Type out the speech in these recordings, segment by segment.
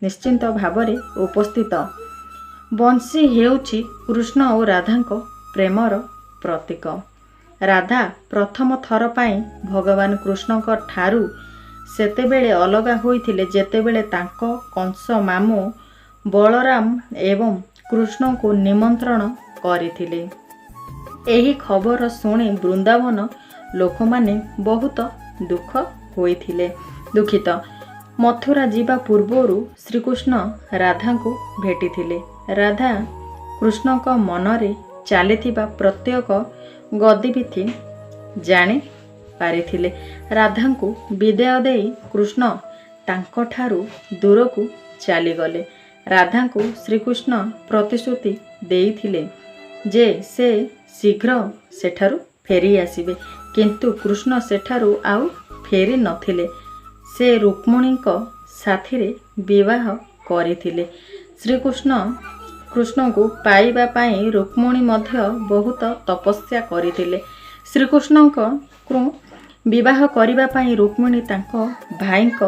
निश्चिंत भाବରେ उपस्थित। बंशी ହେଉଛି कृष्ण और राधाଙ୍କ प्रेमर प्रतीक। राधा प्रथम थर ପାଇଁ भगवान कृष्णଙ୍କ ଠାରୁ ସେତେବେଳେ ଅଲଗା ହୋଇଥିଲେ ଯେତେବେଳେ ତାଙ୍କ କଂସ ମାମୁଁ ବଳରାମ ଏବଂ କୃଷ୍ଣଙ୍କୁ ନିମନ୍ତ୍ରଣ କରିଥିଲେ। ଏହି ଖବର ଶୁଣି ବୃନ୍ଦାବନ ଲୋକମାନେ ବହୁତ ଦୁଃଖିତ। ମଥୁରା ଯିବା ପୂର୍ବରୁ ଶ୍ରୀକୃଷ୍ଣ ରାଧାଙ୍କୁ ଭେଟିଥିଲେ। ରାଧା କୃଷ୍ଣଙ୍କ ମନରେ ଚାଲିଥିବା ପ୍ରତ୍ୟେକ ଗତିବିଧି ଜାଣି ପାରିଥିଲେ। ରାଧାଙ୍କୁ ବିଦାୟ ଦେଇ କୃଷ୍ଣ ତାଙ୍କଠାରୁ ଦୂରକୁ ଚାଲିଗଲେ। ରାଧାଙ୍କୁ ଶ୍ରୀକୃଷ୍ଣ ପ୍ରତିଶ୍ରୁତି ଦେଇଥିଲେ ଯେ ସେ ଶୀଘ୍ର ସେଠାରୁ ଫେରି ଆସିବେ, କିନ୍ତୁ କୃଷ୍ଣ ସେଠାରୁ ଆଉ ଫେରି ନଥିଲେ। ସେ ରୁକ୍ମିଣୀଙ୍କ ସାଥିରେ ବିବାହ କରିଥିଲେ। କୃଷ୍ଣଙ୍କୁ ପାଇବା ପାଇଁ ରୁକ୍ମିଣୀ ମଧ୍ୟ ବହୁତ ତପସ୍ୟା କରିଥିଲେ। ଶ୍ରୀକୃଷ୍ଣଙ୍କୁ ବିବାହ କରିବା ପାଇଁ ରୁକ୍ମିଣୀ ତାଙ୍କ ଭାଇଙ୍କ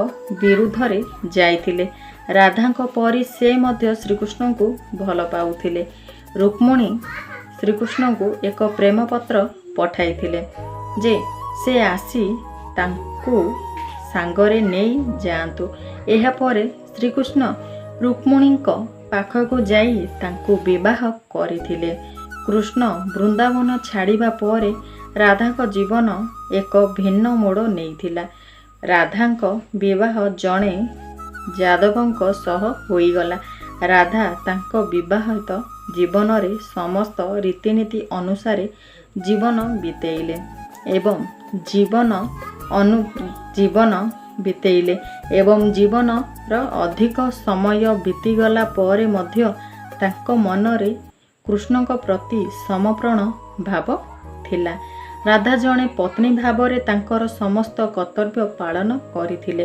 ବିରୁଦ୍ଧରେ ଯାଇଥିଲେ। ରାଧାଙ୍କ ପରି ସେ ମଧ୍ୟ ଶ୍ରୀକୃଷ୍ଣଙ୍କୁ ଭଲ ପାଉଥିଲେ। ରୁକ୍ମିଣୀ ଶ୍ରୀକୃଷ୍ଣଙ୍କୁ ଏକ ପ୍ରେମପତ୍ର ପଠାଇଥିଲେ ଯେ ସେ ଆସି ତାଙ୍କୁ ସାଙ୍ଗରେ ନେଇ ଯାଆନ୍ତୁ। ଏହାପରେ ଶ୍ରୀକୃଷ୍ଣ ରୁକ୍ମିଣୀଙ୍କ ପାଖକୁ ଯାଇ ତାଙ୍କୁ ବିବାହ କରିଥିଲେ। କୃଷ୍ଣ ବୃନ୍ଦାବନ ଛାଡ଼ିବା ପରେ ରାଧାଙ୍କ ଜୀବନ ଏକ ଭିନ୍ନ ମୋଡ଼ ନେଇଥିଲା। ରାଧାଙ୍କ ବିବାହ ଜଣେ ଯାଦବଙ୍କ ସହ ହୋଇଗଲା। ରାଧା ତାଙ୍କ ବିବାହିତ ଜୀବନରେ ସମସ୍ତ ରୀତିନୀତି ଅନୁସାରେ ଜୀବନ ବିତେଇଲେ ଏବଂ ଜୀବନର ଅଧିକ ସମୟ ବିତିଗଲା ପରେ ମଧ୍ୟ ତାଙ୍କ ମନରେ କୃଷ୍ଣଙ୍କ ପ୍ରତି ସମର୍ପଣ ଭାବ ଥିଲା। ରାଧା ଜଣେ ପତ୍ନୀ ଭାବରେ ତାଙ୍କର ସମସ୍ତ କର୍ତ୍ତବ୍ୟ ପାଳନ କରିଥିଲେ